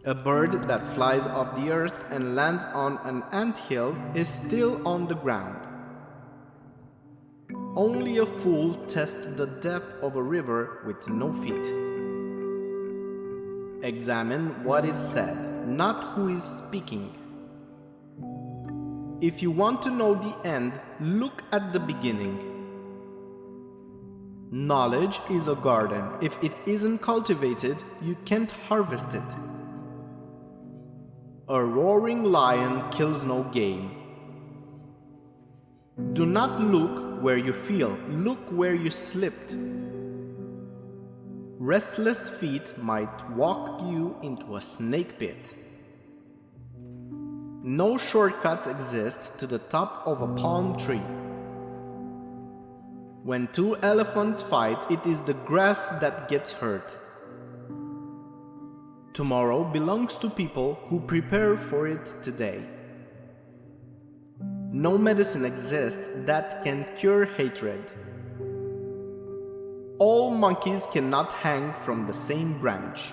A bird that flies off the earth and lands on an anthill is still on the ground. Only a fool tests the depth of a river with no feet. Examine what is said, not who is speaking. If you want to know the end, look at the beginning. Knowledge is a garden. If it isn't cultivated, you can't harvest it. A roaring lion kills no game. Do not look where you feel, look where you slipped. Restless feet might walk you into a snake pit. No shortcuts exist to the top of a palm tree. When two elephants fight, it is the grass that gets hurt. Tomorrow belongs to people who prepare for it today. No medicine exists that can cure hatred. All monkeys cannot hang from the same branch.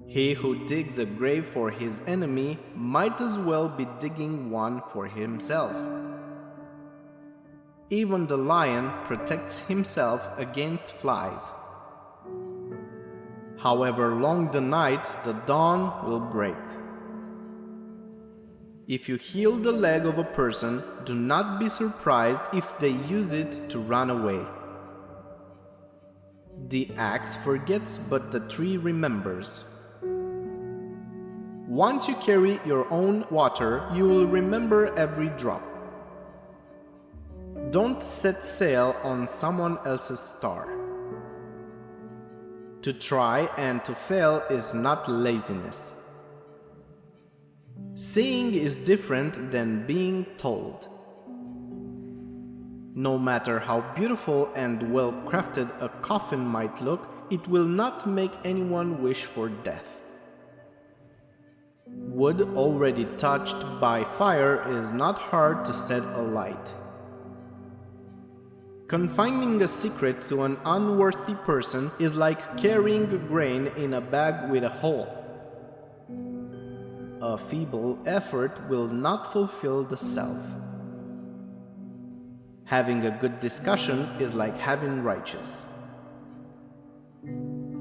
He who digs a grave for his enemy might as well be digging one for himself. Even the lion protects himself against flies. However long the night, the dawn will break. If you heal the leg of a person, do not be surprised if they use it to run away. The axe forgets, but the tree remembers. Once you carry your own water, you will remember every drop. Don't set sail on someone else's star. To try and to fail is not laziness. Seeing is different than being told. No matter how beautiful and well crafted a coffin might look, it will not make anyone wish for death. Wood already touched by fire is not hard to set alight. Confining a secret to an unworthy person is like carrying a grain in a bag with a hole. A feeble effort will not fulfill the self. Having a good discussion is like having righteous.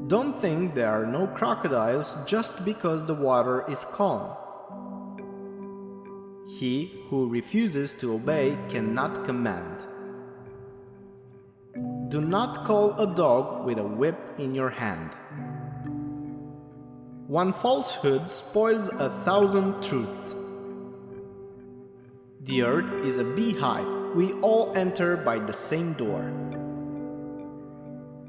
Don't think there are no crocodiles just because the water is calm. He who refuses to obey cannot command. Do not call a dog with a whip in your hand. One falsehood spoils 1,000 truths. The earth is a beehive. We all enter by the same door.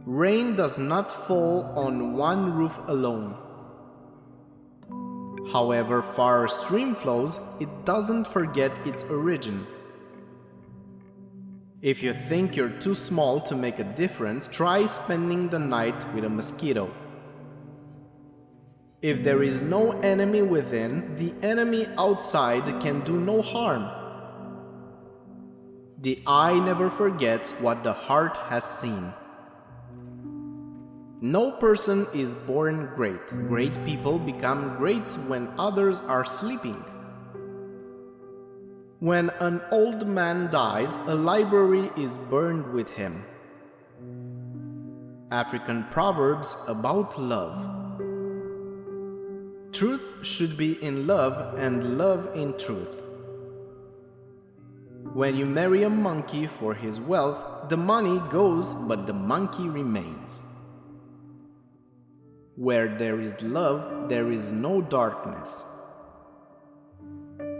Rain does not fall on one roof alone. However far a stream flows, it doesn't forget its origin. If you think you're too small to make a difference, try spending the night with a mosquito. If there is no enemy within, the enemy outside can do no harm. The eye never forgets what the heart has seen. No person is born great. Great people become great when others are sleeping. When an old man dies, a library is burned with him. African proverbs about love. Truth should be in love and love in truth. When you marry a monkey for his wealth, the money goes but the monkey remains. Where there is love, there is no darkness.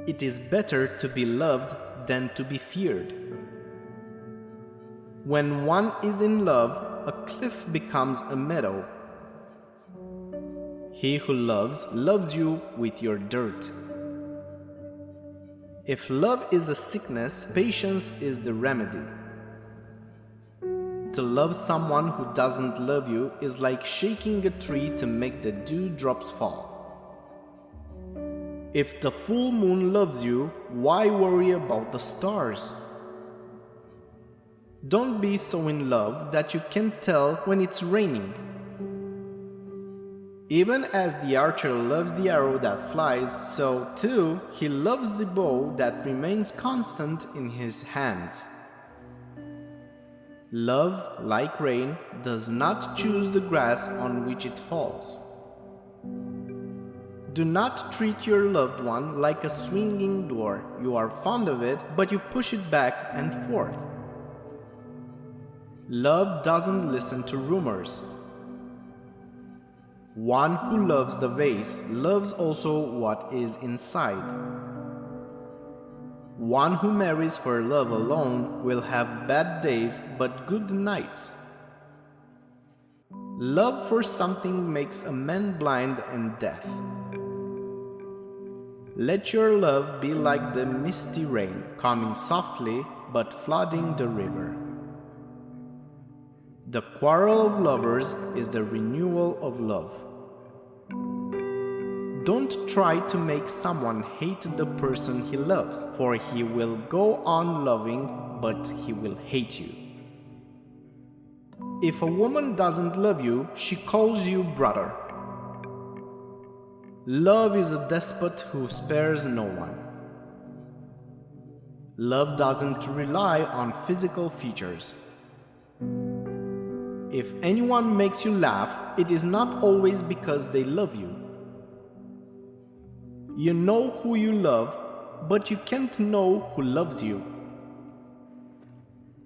It is better to be loved than to be feared. When one is in love, a cliff becomes a meadow. He who loves, loves you with your dirt. If love is a sickness, patience is the remedy. To love someone who doesn't love you is like shaking a tree to make the dewdrops fall. If the full moon loves you, why worry about the stars? Don't be so in love that you can't tell when it's raining. Even as the archer loves the arrow that flies, so too he loves the bow that remains constant in his hands. Love, like rain, does not choose the grass on which it falls. Do not treat your loved one like a swinging door. You are fond of it, but you push it back and forth. Love doesn't listen to rumors. One who loves the vase loves also what is inside. One who marries for love alone will have bad days but good nights. Love for something makes a man blind and deaf. Let your love be like the misty rain, coming softly but flooding the river. The quarrel of lovers is the renewal of love. Don't try to make someone hate the person he loves, for he will go on loving, but he will hate you. If a woman doesn't love you, she calls you brother. Love is a despot who spares no one. Love doesn't rely on physical features. If anyone makes you laugh, it is not always because they love you. You know who you love, but you can't know who loves you.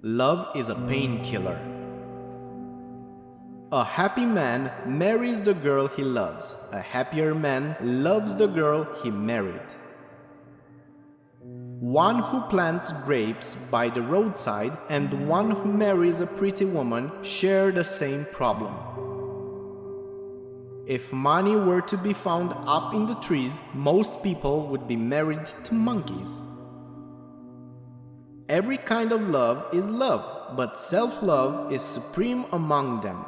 Love is a painkiller. A happy man marries the girl he loves. A happier man loves the girl he married. One who plants grapes by the roadside and one who marries a pretty woman share the same problem. If money were to be found up in the trees, most people would be married to monkeys. Every kind of love is love, but self-love is supreme among them.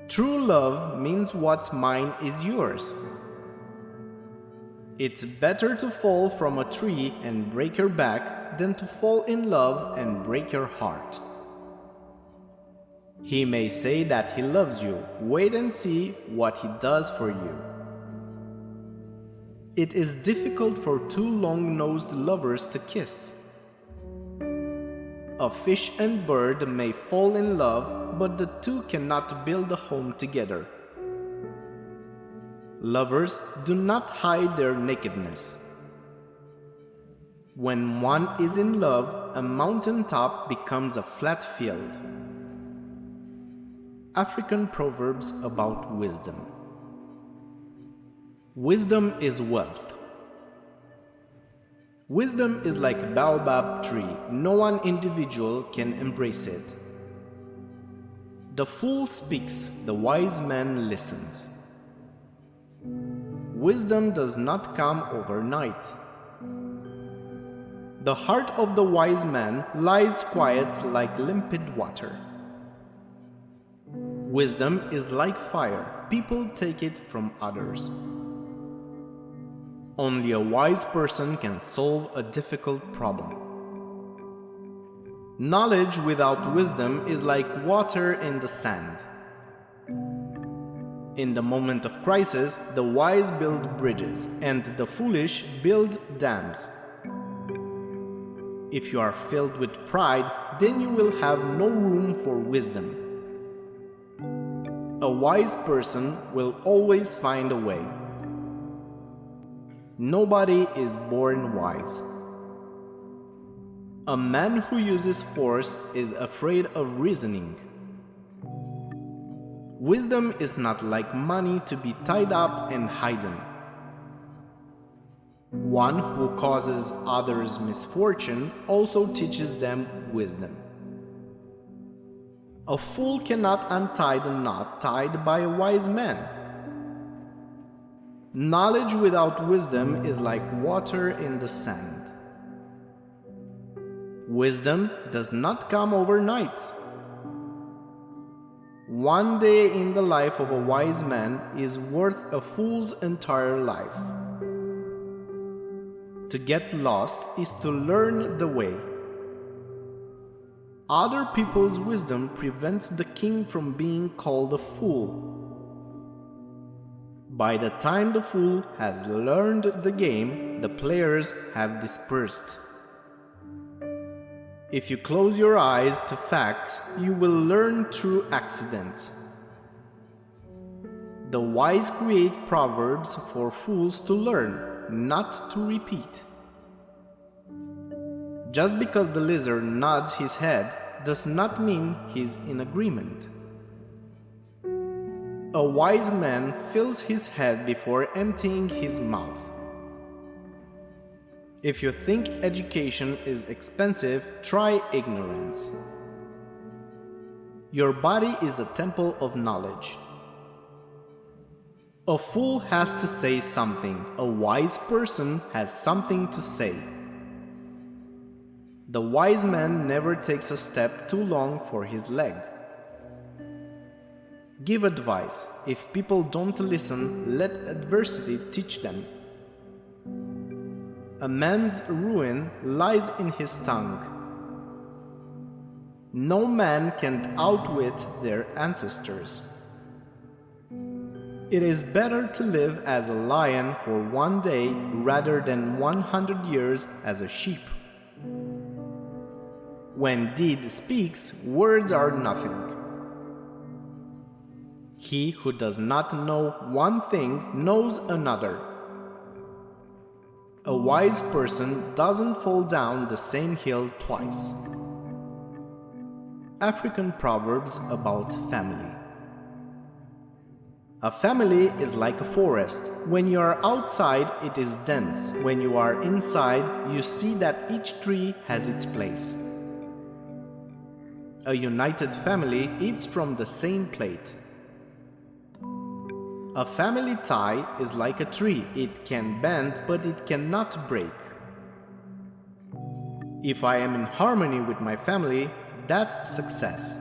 True love means what's mine is yours. It's better to fall from a tree and break your back than to fall in love and break your heart. He may say that he loves you. Wait and see what he does for you. It is difficult for two long-nosed lovers to kiss. A fish and bird may fall in love, but the two cannot build a home together. Lovers do not hide their nakedness. When one is in love, a mountaintop becomes a flat field. African proverbs about wisdom. Wisdom is wealth. Wisdom is like a baobab tree. No one individual can embrace it. The fool speaks, the wise man listens. Wisdom does not come overnight. The heart of the wise man lies quiet like limpid water. Wisdom is like fire. People take it from others. Only a wise person can solve a difficult problem. Knowledge without wisdom is like water in the sand. In the moment of crisis, the wise build bridges, and the foolish build dams. If you are filled with pride, then you will have no room for wisdom. A wise person will always find a way. Nobody is born wise. A man who uses force is afraid of reasoning. Wisdom is not like money to be tied up and hidden. One who causes others misfortune also teaches them wisdom. A fool cannot untie the knot tied by a wise man. Knowledge without wisdom is like water in the sand. Wisdom does not come overnight. One day in the life of a wise man is worth a fool's entire life. To get lost is to learn the way. Other people's wisdom prevents the king from being called a fool. By the time the fool has learned the game, the players have dispersed. If you close your eyes to facts, you will learn through accident. The wise create proverbs for fools to learn, not to repeat. Just because the lizard nods his head does not mean he's in agreement. A wise man fills his head before emptying his mouth. If you think education is expensive, try ignorance. Your body is a temple of knowledge. A fool has to say something. A wise person has something to say. The wise man never takes a step too long for his leg. Give advice. If people don't listen, let adversity teach them. A man's ruin lies in his tongue. No man can outwit their ancestors. It is better to live as a lion for one day rather than 100 years as a sheep. When deed speaks, words are nothing. He who does not know one thing knows another. A wise person doesn't fall down the same hill twice. African proverbs about family. A family is like a forest. When you are outside, it is dense. When you are inside, you see that each tree has its place. A united family eats from the same plate. A family tie is like a tree. It can bend, but it cannot break. If I am in harmony with my family, that's success.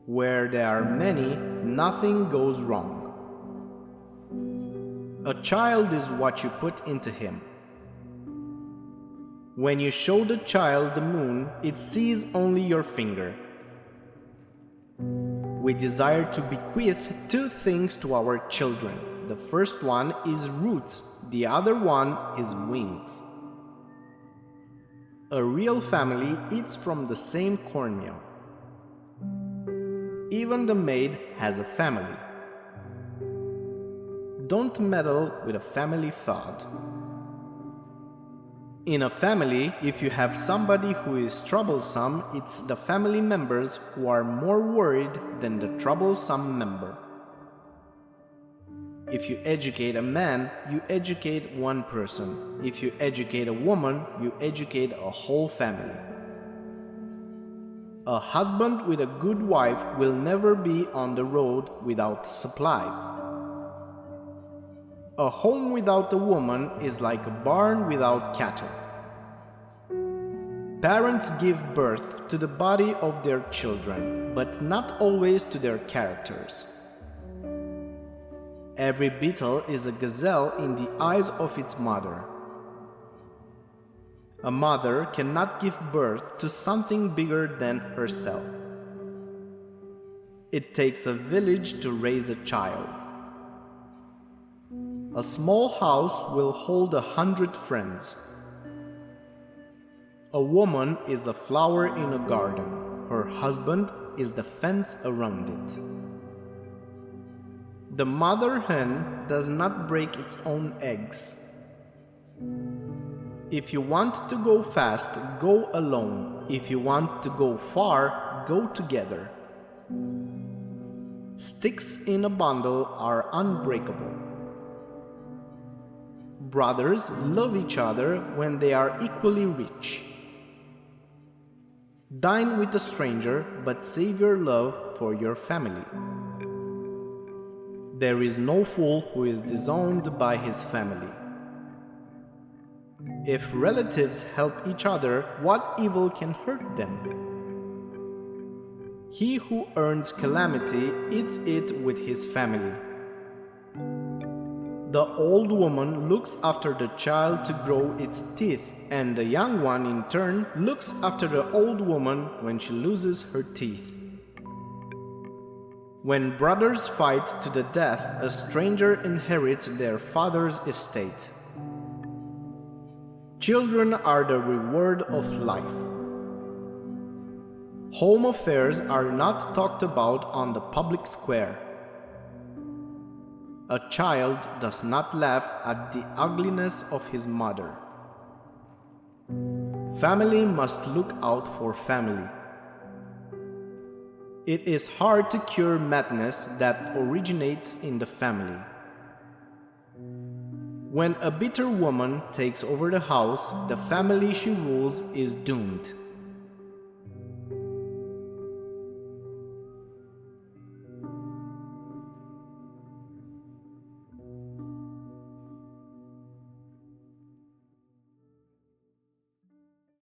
Where there are many, nothing goes wrong. A child is what you put into him. When you show the child the moon, it sees only your finger. We desire to bequeath two things to our children. The first one is roots, the other one is wings. A real family eats from the same cornmeal. Even the maid has a family. Don't meddle with a family thought. In a family, if you have somebody who is troublesome, it's the family members who are more worried than the troublesome member. If you educate a man, you educate one person. If you educate a woman, you educate a whole family. A husband with a good wife will never be on the road without supplies. A home without a woman is like a barn without cattle. Parents give birth to the body of their children, but not always to their characters. Every beetle is a gazelle in the eyes of its mother. A mother cannot give birth to something bigger than herself. It takes a village to raise a child. A small house will hold 100 friends. A woman is a flower in a garden. Her husband is the fence around it. The mother hen does not break its own eggs. If you want to go fast, go alone. If you want to go far, go together. Sticks in a bundle are unbreakable. Brothers love each other when they are equally rich. Dine with a stranger, but save your love for your family. There is no fool who is disowned by his family. If relatives help each other, what evil can hurt them? He who earns calamity eats it with his family. The old woman looks after the child to grow its teeth, and the young one in turn looks after the old woman when she loses her teeth. When brothers fight to the death, a stranger inherits their father's estate. Children are the reward of life. Home affairs are not talked about on the public square. A child does not laugh at the ugliness of his mother. Family must look out for family. It is hard to cure madness that originates in the family. When a bitter woman takes over the house, the family she rules is doomed.